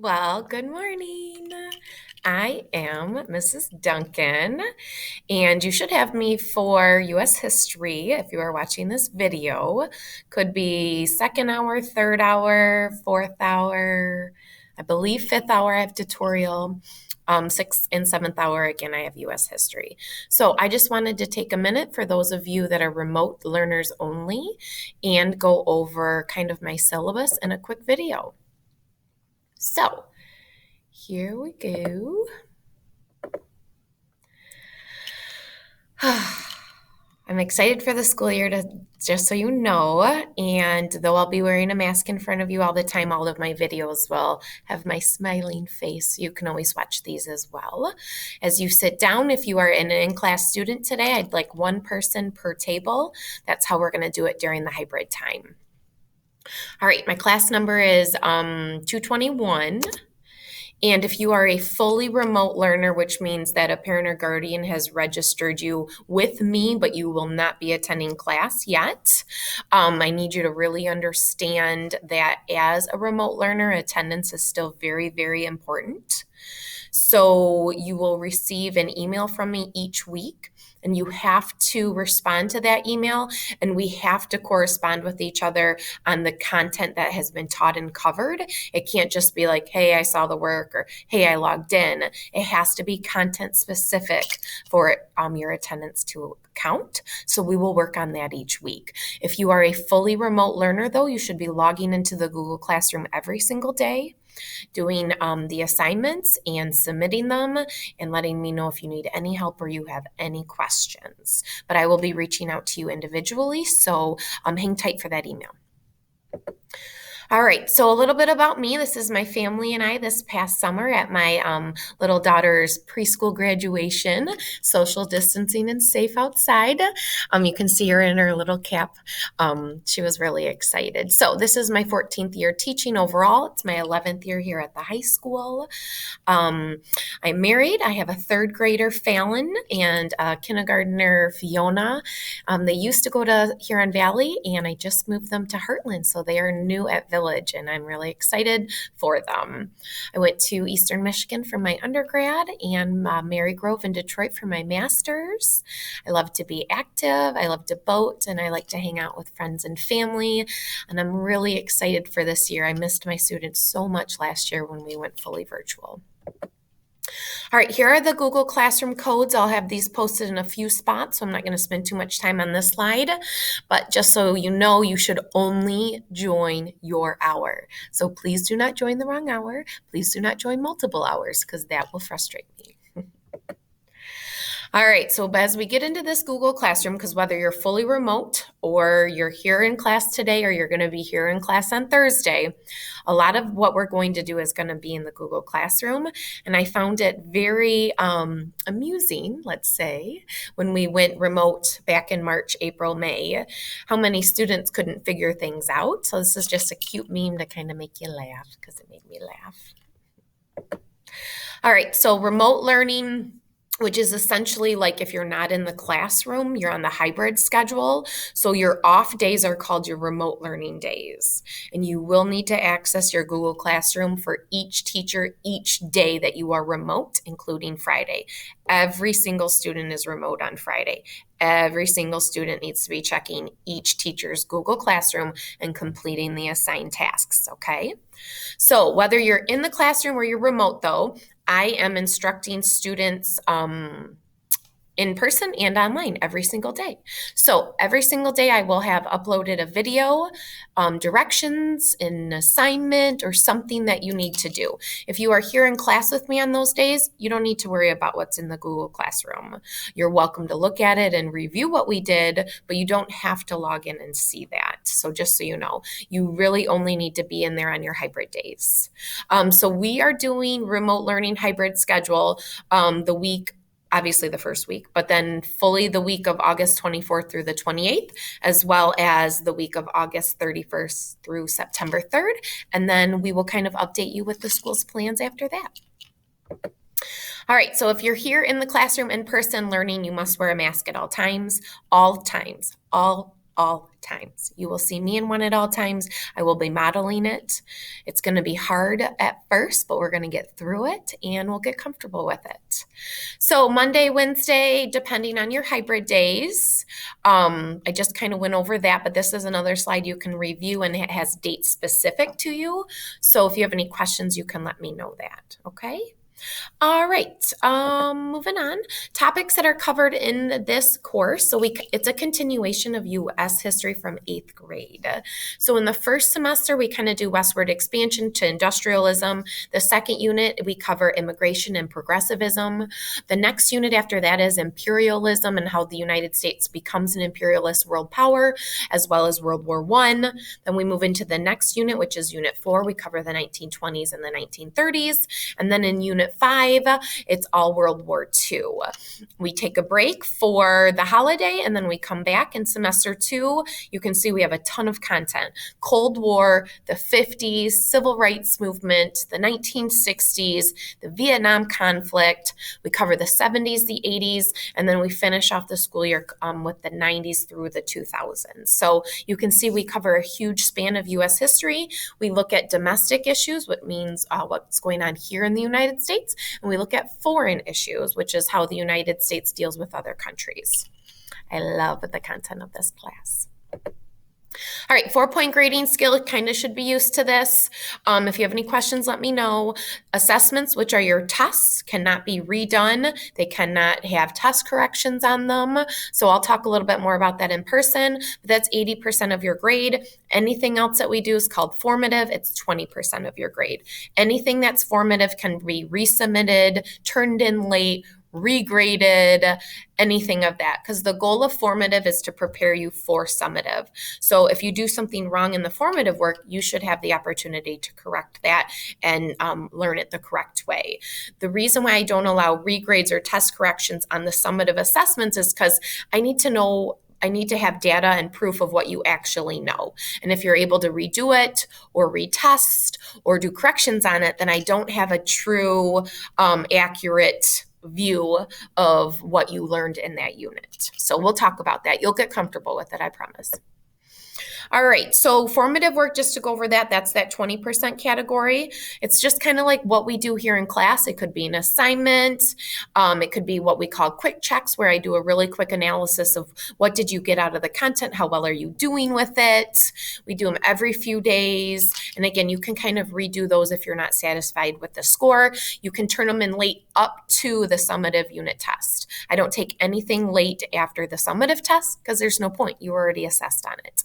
Well, good morning. I am Mrs. Duncan, and you should have me for U.S. history if you are watching this video. Could be second hour, third hour, fourth hour, I believe fifth hour I have tutorial. Sixth and seventh hour, again, I have U.S. history. So I just wanted to take a minute for those of you that are remote learners only and go over kind of my syllabus in a quick video. So here we go. I'm excited for the school year, to just so you know, and though I'll be wearing a mask in front of you all the time, all of my videos will have my smiling face. You can always watch these as well. As you sit down, if you are an in-class student today, I'd like one person per table. That's how we're going to do it during the hybrid time. All right, my class number is 221. And if you are a fully remote learner, which means that a parent or guardian has registered you with me, but you will not be attending class yet, I need you to really understand that as a remote learner, attendance is still very, very important. So you will receive an email from me each week, and you have to respond to that email, and we have to correspond with each other on the content that has been taught and covered. It can't just be like, hey, I saw the work, or hey, I logged in. It has to be content specific for your attendance to count. So we will work on that each week. If you are a fully remote learner, though, you should be logging into the Google Classroom every single day, doing the assignments and submitting them, and letting me know if you need any help or you have any questions. But I will be reaching out to you individually, so hang tight for that email. All right, so a little bit about me. This is my family and I this past summer at my little daughter's preschool graduation, social distancing and safe outside. You can see her in her little cap. She was really excited. So this is my 14th year teaching overall. It's my 11th year here at the high school. I'm married. I have a third grader, Fallon, and a kindergartner, Fiona. They used to go to Huron Valley, and I just moved them to Heartland, so they are new at Village, and I'm really excited for them. I went to Eastern Michigan for my undergrad and Mary Grove in Detroit for my master's. I love to be active, I love to boat, and I like to hang out with friends and family, and I'm really excited for this year. I missed my students so much last year when we went fully virtual. All right, here are the Google Classroom codes. I'll have these posted in a few spots, so I'm not going to spend too much time on this slide. But just so you know, you should only join your hour. So please do not join the wrong hour. Please do not join multiple hours, because that will frustrate me. All right, so as we get into this Google Classroom, because whether you're fully remote or you're here in class today or you're going to be here in class on Thursday, a lot of what we're going to do is going to be in the Google Classroom. And I found it very amusing, let's say, when we went remote back in March, April, May, how many students couldn't figure things out. So this is just a cute meme to kind of make you laugh, because it made me laugh. All right, so remote learning, which is essentially like if you're not in the classroom, you're on the hybrid schedule. So your off days are called your remote learning days. And you will need to access your Google Classroom for each teacher each day that you are remote, including Friday. Every single student is remote on Friday. Every single student needs to be checking each teacher's Google Classroom and completing the assigned tasks, okay? So whether you're in the classroom or you're remote, though, I am instructing students in person and online every single day. So every single day I will have uploaded a video, directions, an assignment, or something that you need to do. If you are here in class with me on those days, you don't need to worry about what's in the Google Classroom. You're welcome to look at it and review what we did, but you don't have to log in and see that. So just so you know, you really only need to be in there on your hybrid days. So we are doing remote learning hybrid schedule the week, obviously the first week, but then fully the week of August 24th through the 28th, as well as the week of August 31st through September 3rd. And then we will kind of update you with the school's plans after that. All right, so if you're here in the classroom in person learning, you must wear a mask at all times, all times, all all times. You will see me in one at all times. I will be modeling it. It's going to be hard at first, but we're going to get through it and we'll get comfortable with it. So Monday, Wednesday, depending on your hybrid days, I just kind of went over that, but this is another slide you can review and it has dates specific to you. So if you have any questions, you can let me know that, okay? All right, moving on. Topics that are covered in this course. So it's a continuation of U.S. history from 8th grade. So in the first semester, we kind of do westward expansion to industrialism. The second unit, we cover immigration and progressivism. The next unit after that is imperialism and how the United States becomes an imperialist world power, as well as World War I. Then we move into the next unit, which is Unit 4. We cover the 1920s and the 1930s. And then in Unit 5, it's all World War II. We take a break for the holiday and then we come back in semester 2. You can see we have a ton of content. Cold War, the 50s, Civil Rights Movement, the 1960s, the Vietnam conflict. We cover the 70s, the 80s, and then we finish off the school year with the 90s through the 2000s. So you can see we cover a huge span of U.S. history. We look at domestic issues, which means what's going on here in the United States, and we look at foreign issues, which is how the United States deals with other countries. I love the content of this class. All right, 4-point grading scale kind of should be used to this. If you have any questions, let me know. Assessments, which are your tests, cannot be redone. They cannot have test corrections on them. So I'll talk a little bit more about that in person. But that's 80% of your grade. Anything else that we do is called formative. It's 20% of your grade. Anything that's formative can be resubmitted, turned in late, regraded, anything of that, because the goal of formative is to prepare you for summative. So if you do something wrong in the formative work, you should have the opportunity to correct that and learn it the correct way. The reason why I don't allow regrades or test corrections on the summative assessments is because I need to have data and proof of what you actually know. And if you're able to redo it or retest or do corrections on it, then I don't have a true, accurate view of what you learned in that unit. So we'll talk about that. You'll get comfortable with it, I promise. All right, so formative work, just to go over that, that's that 20% category. It's just kind of like what we do here in class. It could be an assignment. It could be what we call quick checks, where I do a really quick analysis of what did you get out of the content, how well are you doing with it. We do them every few days. And again, you can kind of redo those if you're not satisfied with the score. You can turn them in late up to the summative unit test. I don't take anything late after the summative test because there's no point. You already assessed on it.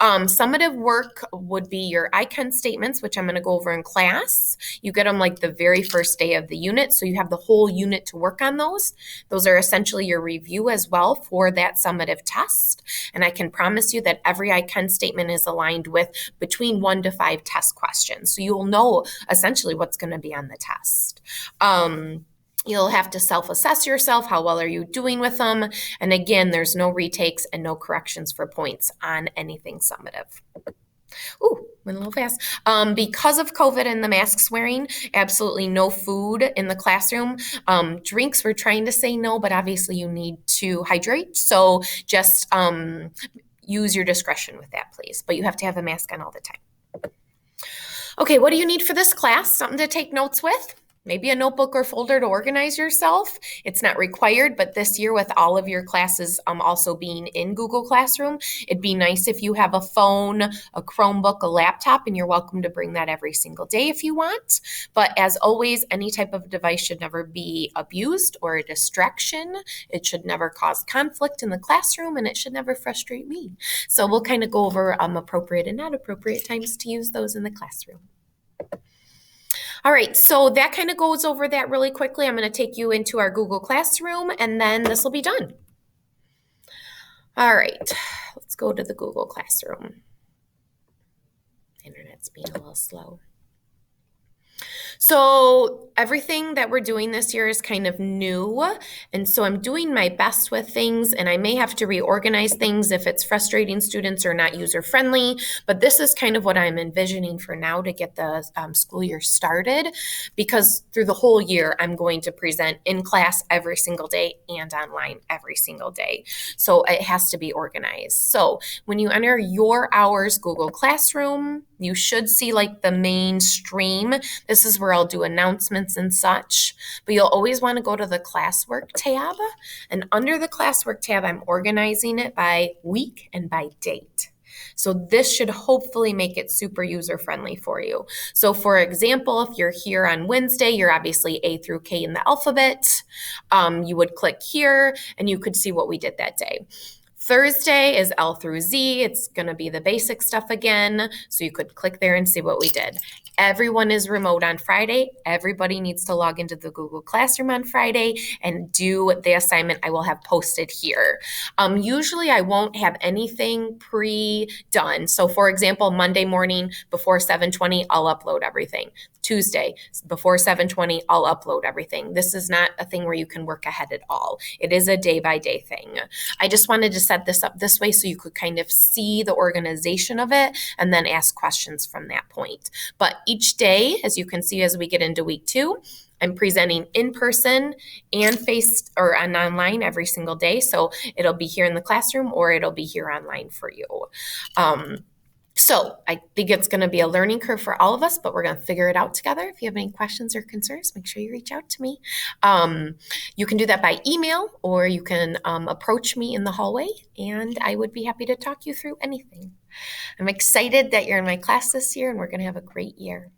Summative work would be your icon statements, which I'm going to go over in class. You get them like the very first day of the unit, so you have the whole unit to work on those. Those are essentially your review as well for that summative test. And I can promise you that every icon statement is aligned with between 1 to 5 test questions. So you'll know essentially what's going to be on the test. You'll have to self-assess yourself. How well are you doing with them? And again, there's no retakes and no corrections for points on anything summative. Ooh, went a little fast. Because of COVID and the masks wearing, absolutely no food in the classroom. Drinks, we're trying to say no, but obviously you need to hydrate. So just use your discretion with that, please. But you have to have a mask on all the time. Okay, what do you need for this class? Something to take notes with? Maybe a notebook or folder to organize yourself. It's not required, but this year with all of your classes also being in Google Classroom, it'd be nice if you have a phone, a Chromebook, a laptop, and you're welcome to bring that every single day if you want. But as always, any type of device should never be abused or a distraction. It should never cause conflict in the classroom, and it should never frustrate me. So we'll kind of go over appropriate and not appropriate times to use those in the classroom. All right, so that kind of goes over that really quickly. I'm going to take you into our Google Classroom, and then this will be done. All right, let's go to the Google Classroom. Internet's being a little slow. So everything that we're doing this year is kind of new. And so I'm doing my best with things, and I may have to reorganize things if it's frustrating students or not user friendly. But this is kind of what I'm envisioning for now to get the school year started, because through the whole year, I'm going to present in class every single day and online every single day. So it has to be organized. So when you enter your hours Google Classroom, you should see like the main stream. This is where I'll do announcements and such, but you'll always want to go to the classwork tab. And under the classwork tab, I'm organizing it by week and by date. So this should hopefully make it super user friendly for you. So for example, if you're here on Wednesday, you're obviously A through K in the alphabet. You would click here and you could see what we did that day. Thursday is L through Z. It's going to be the basic stuff again. So you could click there and see what we did. Everyone is remote on Friday. Everybody needs to log into the Google Classroom on Friday and do the assignment I will have posted here. Usually I won't have anything pre-done. So for example, Monday morning before 7:20, I'll upload everything. Tuesday before 7:20, I'll upload everything. This is not a thing where you can work ahead at all. It is a day-by-day thing. I just wanted to set this up this way so you could kind of see the organization of it and then ask questions from that point. But each day, as you can see as we get into week 2, I'm presenting in person and and online every single day. So it'll be here in the classroom or it'll be here online for you. So I think it's going to be a learning curve for all of us, but we're going to figure it out together. If you have any questions or concerns, make sure you reach out to me. You can do that by email, or you can approach me in the hallway, and I would be happy to talk you through anything. I'm excited that you're in my class this year, and we're going to have a great year.